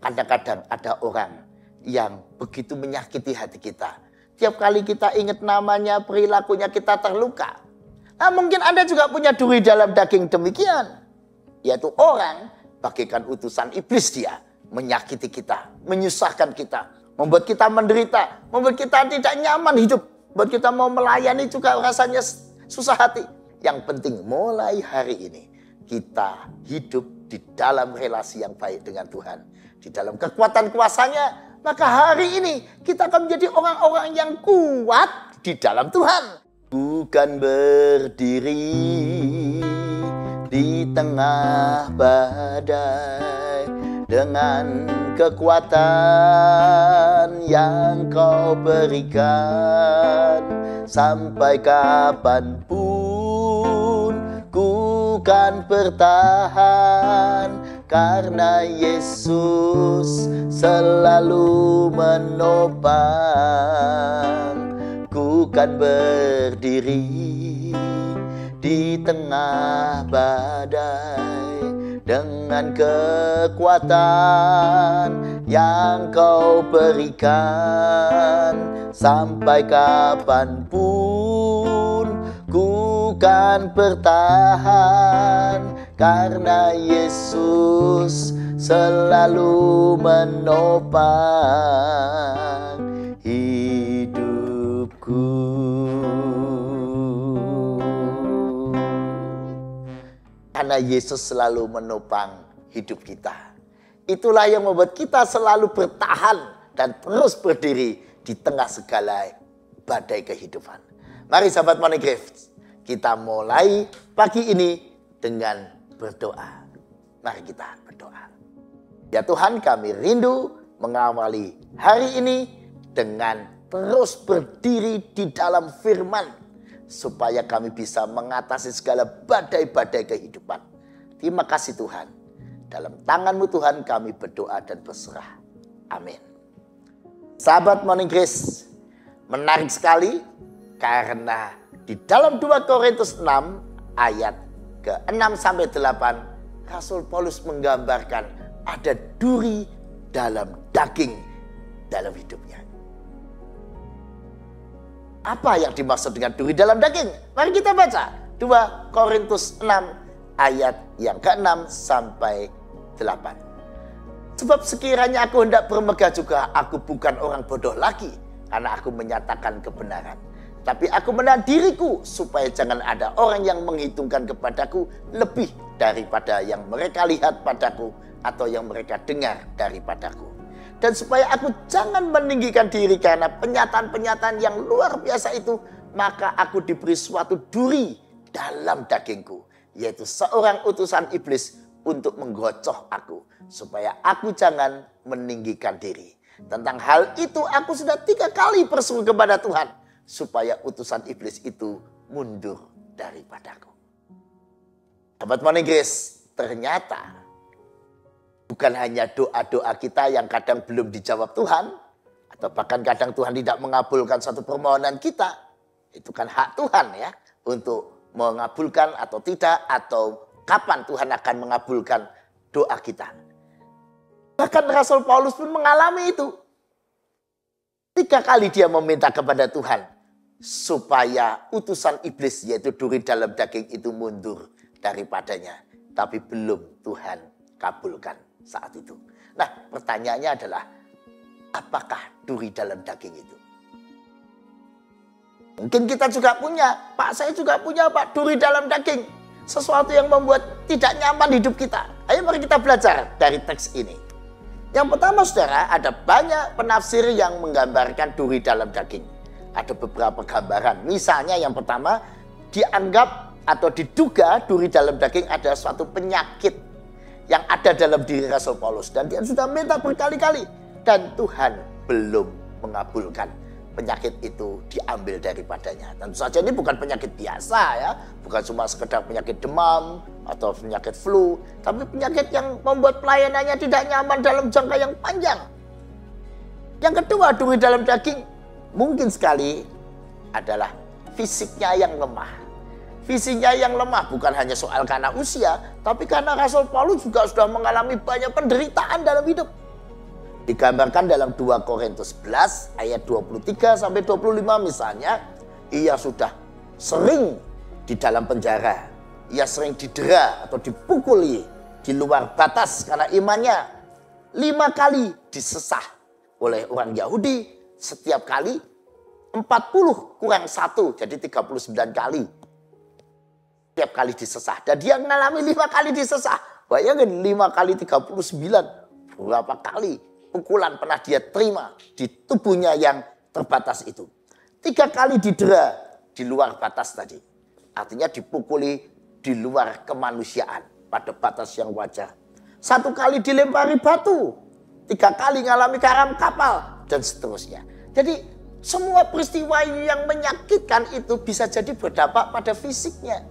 Kadang-kadang ada orang yang begitu menyakiti hati kita. Tiap kali kita ingat namanya, perilakunya kita terluka. Nah, mungkin Anda juga punya duri dalam daging demikian. Yaitu orang bagaikan utusan iblis dia. Menyakiti kita, menyusahkan kita, membuat kita menderita, membuat kita tidak nyaman hidup. Buat kita mau melayani juga rasanya susah hati. Yang penting mulai hari ini kita hidup di dalam relasi yang baik dengan Tuhan. Di dalam kekuatan kuasanya, maka hari ini kita akan menjadi orang-orang yang kuat di dalam Tuhan. Bukan berdiri di tengah badai dengan kekuatan yang kau berikan. Sampai kapanpun ku kan bertahan, karena Yesus selalu menopang. Ku kan berdiri di tengah badai dengan kekuatan yang kau berikan. Sampai kapanpun ku kan bertahan, karena Yesus selalu menopang hidupku. Karena Yesus selalu menopang hidup kita. Itulah yang membuat kita selalu bertahan dan terus berdiri di tengah segala badai kehidupan. Mari sahabat Morning Grace, kita mulai pagi ini dengan berdoa. Mari kita berdoa. Ya Tuhan, kami rindu mengawali hari ini dengan terus berdiri di dalam firman, supaya kami bisa mengatasi segala badai-badai kehidupan. Terima kasih Tuhan. Dalam tangan-Mu Tuhan kami berdoa dan berserah. Amin. Sahabat Morning Grace, menarik sekali karena di dalam 2 Korintus 6 ayat ke-6 sampai 8, Rasul Paulus menggambarkan ada duri dalam daging dalam hidupnya. Apa yang dimaksud dengan duri dalam daging? Mari kita baca 2 Korintus 6 ayat yang ke-6 sampai 8. Sebab sekiranya aku hendak bermegah juga, aku bukan orang bodoh lagi, karena aku menyatakan kebenaran. Tapi aku menahan diriku, supaya jangan ada orang yang menghitungkan kepadaku lebih daripada yang mereka lihat padaku, atau yang mereka dengar daripadaku. Dan supaya aku jangan meninggikan diri karena penyataan-penyataan yang luar biasa itu, maka aku diberi suatu duri dalam dagingku, yaitu seorang utusan iblis untuk menggocoh aku, supaya aku jangan meninggikan diri. Tentang hal itu aku sudah 3 kali berseru kepada Tuhan, supaya utusan iblis itu mundur daripadaku. Sahabat Morning Grace, ternyata bukan hanya doa-doa kita yang kadang belum dijawab Tuhan, atau bahkan kadang Tuhan tidak mengabulkan suatu permohonan kita. Itu kan hak Tuhan ya, untuk mengabulkan atau tidak, atau kapan Tuhan akan mengabulkan doa kita. Bahkan Rasul Paulus pun mengalami itu. 3 kali dia meminta kepada Tuhan supaya utusan iblis, yaitu duri dalam daging itu, mundur daripadanya. Tapi belum Tuhan kabulkan saat itu. Nah, pertanyaannya adalah, apakah duri dalam daging itu? Mungkin kita juga punya, Pak, saya juga punya, Pak, duri dalam daging. Sesuatu yang membuat tidak nyaman hidup kita. Ayo mari kita belajar dari teks ini. Yang pertama saudara, ada banyak penafsir yang menggambarkan duri dalam daging. Ada beberapa gambaran. Misalnya yang pertama, dianggap atau diduga duri dalam daging adalah suatu penyakit yang ada dalam diri Rasul Paulus. Dan dia sudah minta berkali-kali. Dan Tuhan belum mengabulkan penyakit itu diambil daripadanya. Tentu saja ini bukan penyakit biasa ya. Bukan cuma sekedar penyakit demam atau penyakit flu. Tapi penyakit yang membuat pelayanannya tidak nyaman dalam jangka yang panjang. Yang kedua, duri dalam daging mungkin sekali adalah fisiknya yang lemah. Fisiknya yang lemah bukan hanya soal karena usia, tapi karena Rasul Paulus juga sudah mengalami banyak penderitaan dalam hidup. Digambarkan dalam 2 Korintus 11 ayat 23 sampai 25 misalnya, ia sudah sering di dalam penjara, ia sering didera atau dipukuli di luar batas karena imannya. 5 kali disesah oleh orang Yahudi, setiap kali 40 kurang 1, jadi 39 kali. Setiap kali disesah. Dan dia mengalami 5 kali disesah. Bayangin 5 kali 39, berapa kali pukulan pernah dia terima di tubuhnya yang terbatas itu. 3 kali didera di luar batas tadi. Artinya dipukuli di luar kemanusiaan pada batas yang wajar. 1 kali dilempari batu. 3 kali mengalami karam kapal dan seterusnya. Jadi semua peristiwa yang menyakitkan itu bisa jadi berdampak pada fisiknya.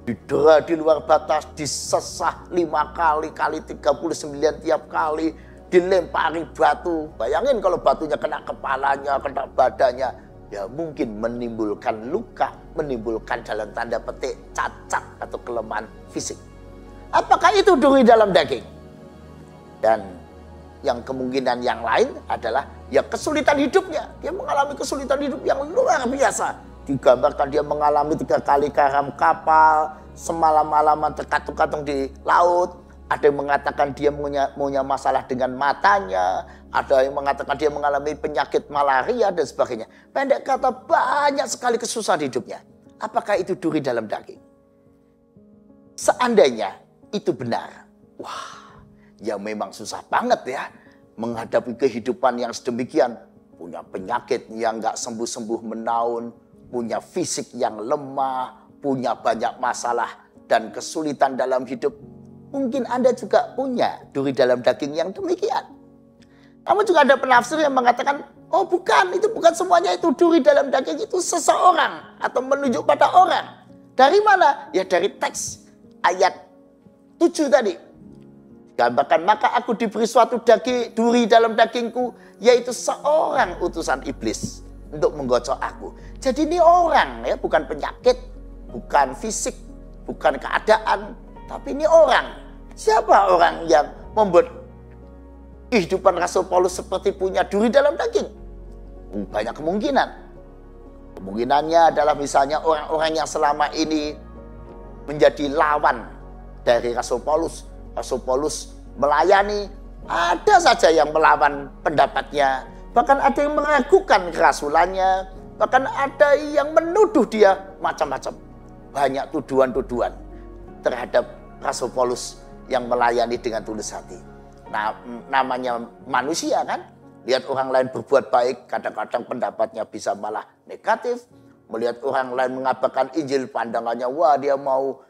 Didera di luar batas, disesah 5 kali, kali 39 tiap kali, dilempari batu. Bayangin kalau batunya kena kepalanya, kena badannya, ya mungkin menimbulkan luka, menimbulkan dalam tanda petik cacat atau kelemahan fisik. Apakah itu duri dalam daging? Dan yang kemungkinan yang lain adalah ya kesulitan hidupnya. Dia mengalami kesulitan hidup yang luar biasa. Digambarkan dia mengalami 3 kali karam kapal, semalam-malaman terkatung-katung di laut. Ada yang mengatakan dia punya masalah dengan matanya. Ada yang mengatakan dia mengalami penyakit malaria dan sebagainya. Pendek kata banyak sekali kesusahan hidupnya. Apakah itu duri dalam daging? Seandainya itu benar. Wah, ya memang susah banget ya. Menghadapi kehidupan yang sedemikian. Punya penyakit yang gak sembuh-sembuh menaun. Punya fisik yang lemah. Punya banyak masalah dan kesulitan dalam hidup. Mungkin Anda juga punya duri dalam daging yang demikian. Namun juga ada penafsir yang mengatakan, oh bukan, itu bukan semuanya itu duri dalam daging, itu seseorang atau menunjuk pada orang. Dari mana? Ya dari teks ayat 7 tadi. Gambarkan, maka aku diberi suatu duri dalam dagingku, yaitu seorang utusan iblis untuk menggocok aku. Jadi ini orang ya, bukan penyakit, bukan fisik, bukan keadaan, tapi ini orang. Siapa orang yang membuat kehidupan Rasul Paulus seperti punya duri dalam daging? Banyak kemungkinan. Kemungkinannya adalah misalnya orang-orang yang selama ini menjadi lawan dari Rasul Paulus. Rasul Paulus melayani, ada saja yang melawan pendapatnya. Bahkan ada yang meragukan kerasulannya. Bahkan ada yang menuduh dia macam-macam. Banyak tuduhan-tuduhan terhadap Rasul Paulus yang melayani dengan tulus hati. Nah, namanya manusia kan, lihat orang lain berbuat baik, kadang-kadang pendapatnya bisa malah negatif. Melihat orang lain mengabarkan Injil, pandangannya wah dia mau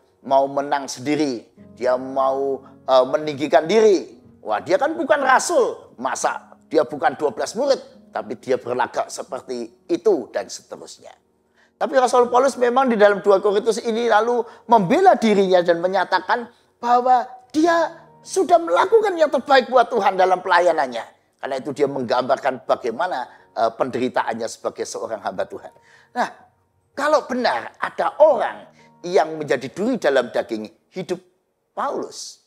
menang sendiri, dia mau meninggikan diri. Wah, dia kan bukan rasul, masa dia bukan 12 murid, tapi dia berlagak seperti itu dan seterusnya. Tapi Rasul Paulus memang di dalam 2 Korintus ini lalu membela dirinya dan menyatakan bahwa dia sudah melakukan yang terbaik buat Tuhan dalam pelayanannya. Karena itu dia menggambarkan bagaimana penderitaannya sebagai seorang hamba Tuhan. Nah, kalau benar ada orang yang menjadi duri dalam daging hidup Paulus.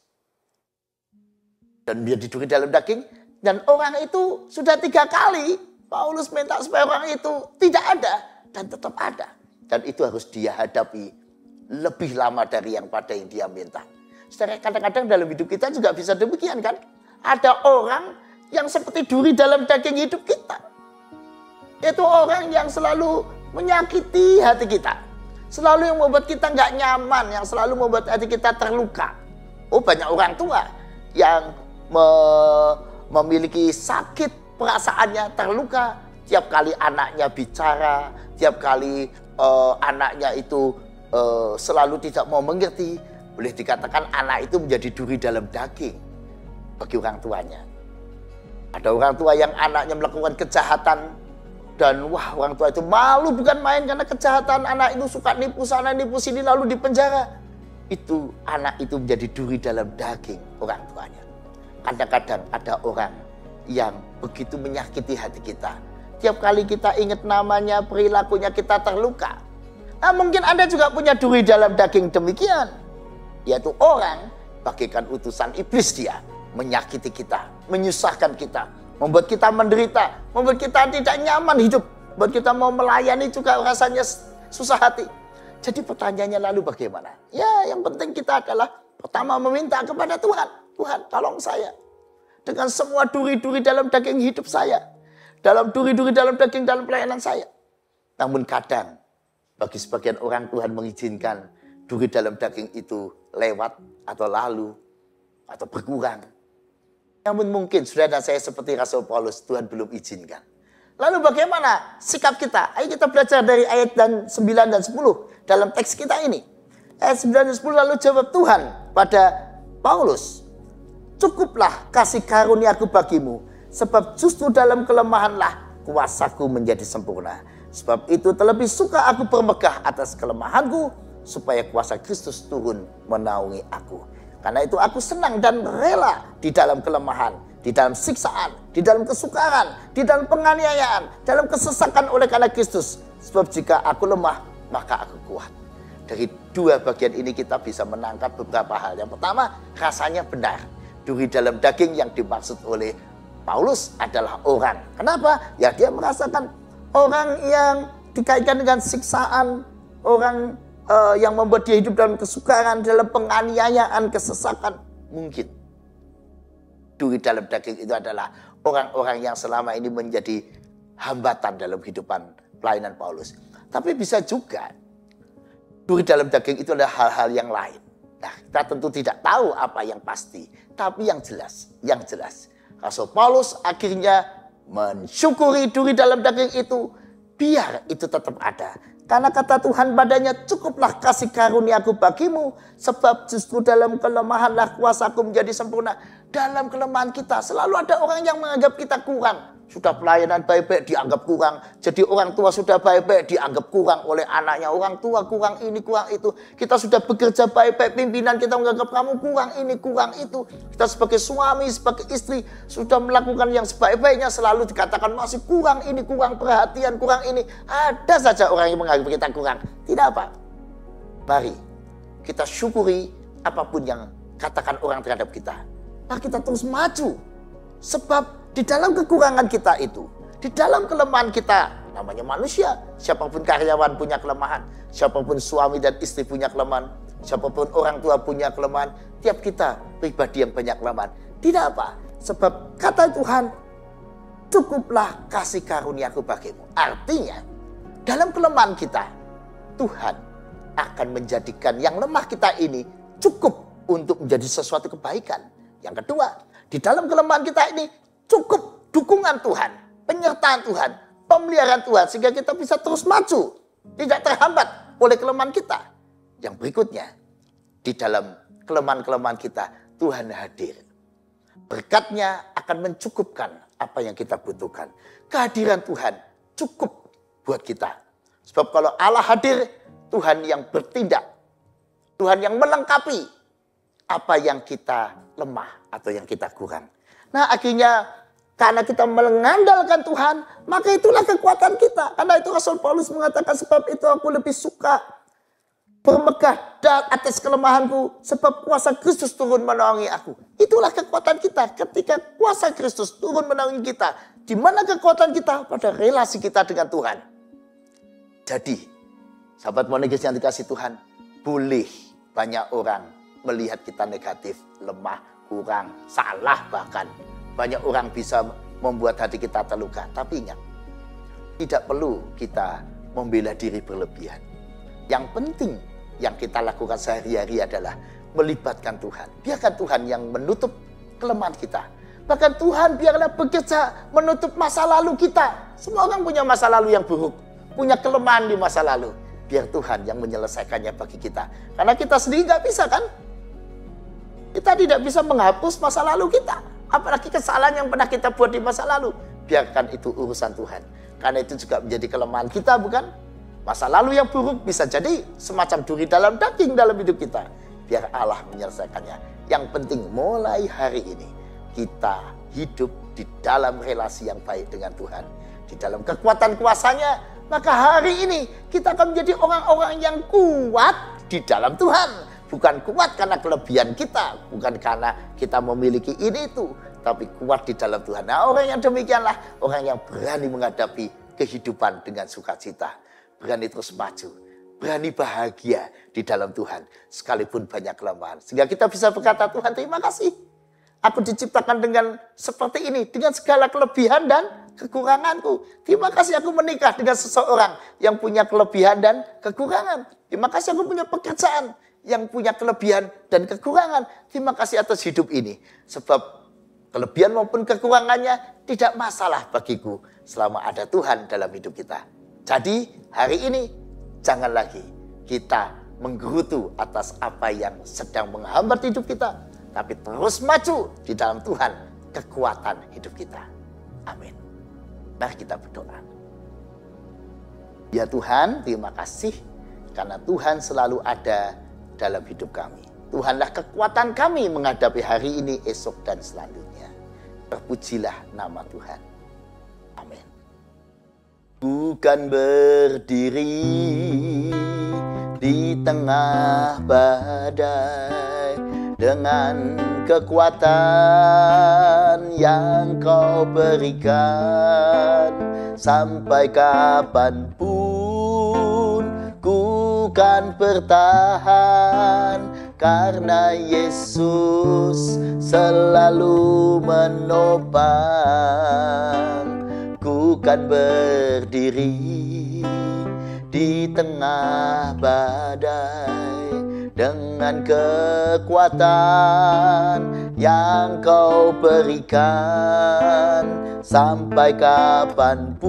Dan menjadi duri dalam daging. Dan orang itu sudah 3 kali Paulus minta supaya orang itu tidak ada. Dan tetap ada. Dan itu harus dia hadapi lebih lama dari yang pada yang dia minta. Secara kadang-kadang dalam hidup kita juga bisa demikian kan. Ada orang yang seperti duri dalam daging hidup kita. Itu orang yang selalu menyakiti hati kita. Selalu yang membuat kita nggak nyaman. Yang selalu membuat hati kita terluka. Oh, banyak orang tua yang memiliki sakit perasaannya, terluka. Tiap kali anaknya bicara, tiap kali anaknya itu selalu tidak mau mengerti, boleh dikatakan anak itu menjadi duri dalam daging bagi orang tuanya. Ada orang tua yang anaknya melakukan kejahatan dan wah orang tua itu malu bukan main karena kejahatan, anak itu suka nipu sana nipu sini lalu dipenjara. Itu anak itu menjadi duri dalam daging orang tuanya. Kadang-kadang ada orang yang begitu menyakiti hati kita. Tiap kali kita ingat namanya, perilakunya kita terluka. Nah, mungkin Anda juga punya duri dalam daging demikian. Yaitu orang bagaikan utusan iblis dia. Menyakiti kita, menyusahkan kita, membuat kita menderita, membuat kita tidak nyaman hidup, membuat kita mau melayani juga rasanya susah hati. Jadi pertanyaannya lalu bagaimana? Ya, yang penting kita adalah pertama meminta kepada Tuhan. Tuhan, tolong saya. Dengan semua duri-duri dalam daging hidup saya. Dalam duri-duri dalam daging dalam pelayanan saya. Namun kadang, bagi sebagian orang Tuhan mengizinkan duri dalam daging itu lewat atau lalu atau berkurang. Namun mungkin saudara dan saya seperti Rasul Paulus, Tuhan belum izinkan. Lalu bagaimana sikap kita? Ayo kita belajar dari ayat 9 dan 10 dalam teks kita ini. Ayat 9 dan 10 lalu jawab Tuhan pada Paulus. Cukuplah kasih karuniaku bagimu, sebab justru dalam kelemahanlah kuasaku menjadi sempurna. Sebab itu terlebih suka aku bermegah atas kelemahanku, supaya kuasa Kristus turun menaungi aku. Karena itu aku senang dan rela di dalam kelemahan, di dalam siksaan, di dalam kesukaran, di dalam penganiayaan, dalam kesesakan oleh karena Kristus. Sebab jika aku lemah, maka aku kuat. Dari dua bagian ini kita bisa menangkap beberapa hal. Yang pertama, rasanya benar. Duri dalam daging yang dimaksud oleh Paulus adalah orang. Kenapa? Ya dia merasakan orang yang dikaitkan dengan siksaan, orang yang membuat dia hidup dalam kesukaran, dalam penganiayaan, kesesakan. Mungkin duri dalam daging itu adalah orang-orang yang selama ini menjadi hambatan dalam kehidupan pelayanan Paulus. Tapi bisa juga duri dalam daging itu adalah hal-hal yang lain. Nah, kita tentu tidak tahu apa yang pasti. Tapi yang jelas. Rasul Paulus akhirnya mensyukuri duri dalam daging itu. Biar itu tetap ada. Karena kata Tuhan padanya, cukuplah kasih karuniaku bagimu. Sebab justru dalam kelemahanlah kuasaku menjadi sempurna. Dalam kelemahan kita selalu ada orang yang menganggap kita kurang. Sudah pelayanan baik-baik dianggap kurang. Jadi orang tua sudah baik-baik dianggap kurang oleh anaknya. Orang tua kurang ini, kurang itu. Kita sudah bekerja baik-baik, pimpinan kita menganggap kamu kurang ini, kurang itu. Kita sebagai suami, sebagai istri sudah melakukan yang sebaik-baiknya, selalu dikatakan masih kurang ini, kurang perhatian, kurang ini. Ada saja orang yang menganggap kita kurang. Tidak apa. Mari kita syukuri apapun yang katakan orang terhadap kita. Nah, kita terus maju. Sebab di dalam kekurangan kita itu, di dalam kelemahan kita, namanya manusia, siapapun karyawan punya kelemahan, siapapun suami dan istri punya kelemahan, siapapun orang tua punya kelemahan, tiap kita pribadi yang banyak kelemahan. Tidak apa, sebab kata Tuhan, cukuplah kasih karuniaku bagimu. Artinya, dalam kelemahan kita, Tuhan akan menjadikan yang lemah kita ini cukup untuk menjadi sesuatu kebaikan. Yang kedua, di dalam kelemahan kita ini, cukup dukungan Tuhan, penyertaan Tuhan, pemeliharaan Tuhan. Sehingga kita bisa terus maju. Tidak terhambat oleh kelemahan kita. Yang berikutnya, di dalam kelemahan-kelemahan kita, Tuhan hadir. Berkatnya akan mencukupkan apa yang kita butuhkan. Kehadiran Tuhan cukup buat kita. Sebab kalau Allah hadir, Tuhan yang bertindak. Tuhan yang melengkapi apa yang kita lemah atau yang kita kurang. Nah, akhirnya karena kita mengandalkan Tuhan, maka itulah kekuatan kita. Karena itu Rasul Paulus mengatakan, sebab itu aku lebih suka bermegah atas kelemahanku, sebab kuasa Kristus turun menaungi aku. Itulah kekuatan kita ketika kuasa Kristus turun menaungi kita. Di mana kekuatan kita? Pada relasi kita dengan Tuhan. Jadi, sahabat moneges yang dikasih Tuhan, boleh banyak orang melihat kita negatif, lemah, kurang, salah bahkan. Banyak orang bisa membuat hati kita terluka. Tapi ingat, tidak perlu kita membela diri berlebihan. Yang penting yang kita lakukan sehari-hari adalah melibatkan Tuhan. Biarkan Tuhan yang menutup kelemahan kita. Bahkan Tuhan biarlah bekerja menutup masa lalu kita. Semua orang punya masa lalu yang buruk. Punya kelemahan di masa lalu. Biar Tuhan yang menyelesaikannya bagi kita. Karena kita sendiri nggak bisa kan? Kita tidak bisa menghapus masa lalu kita. Apalagi kesalahan yang pernah kita buat di masa lalu. Biarkan itu urusan Tuhan. Karena itu juga menjadi kelemahan kita, bukan? Masa lalu yang buruk bisa jadi semacam duri dalam daging dalam hidup kita. Biar Allah menyelesaikannya. Yang penting mulai hari ini, kita hidup di dalam relasi yang baik dengan Tuhan. Di dalam kekuatan kuasanya, maka hari ini kita akan menjadi orang-orang yang kuat di dalam Tuhan. Bukan kuat karena kelebihan kita. Bukan karena kita memiliki ini itu. tapi kuat di dalam Tuhan. Nah, orang yang demikianlah orang yang berani menghadapi kehidupan dengan sukacita, berani terus maju, berani bahagia di dalam Tuhan sekalipun banyak kelemahan. Sehingga kita bisa berkata, Tuhan terima kasih, aku diciptakan dengan seperti ini, dengan segala kelebihan dan kekuranganku. Terima kasih aku menikah dengan seseorang yang punya kelebihan dan kekurangan. Terima kasih aku punya pekerjaan yang punya kelebihan dan kekurangan. Terima kasih atas hidup ini. Sebab kelebihan maupun kekurangannya tidak masalah bagiku selama ada Tuhan dalam hidup kita. Jadi hari ini jangan lagi kita menggerutu atas apa yang sedang menghambat hidup kita, tapi terus maju di dalam Tuhan, kekuatan hidup kita. Amin. Mari kita berdoa. Ya Tuhan, terima kasih karena Tuhan selalu ada dalam hidup kami. Tuhanlah kekuatan kami menghadapi hari ini, esok, dan selanjutnya. Terpujilah nama Tuhan. Amin. Bukan berdiri di tengah badai dengan kekuatan yang Kau berikan, sampai kapanpun ku kan bertahan, karena Yesus selalu menopang. Ku kan berdiri di tengah badai dengan kekuatan yang Kau berikan, sampai kapanpun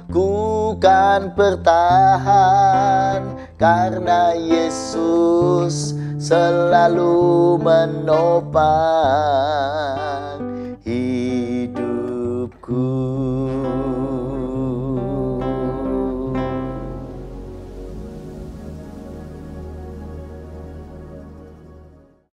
ku kan bertahan, karena Yesus selalu menopang hidupku.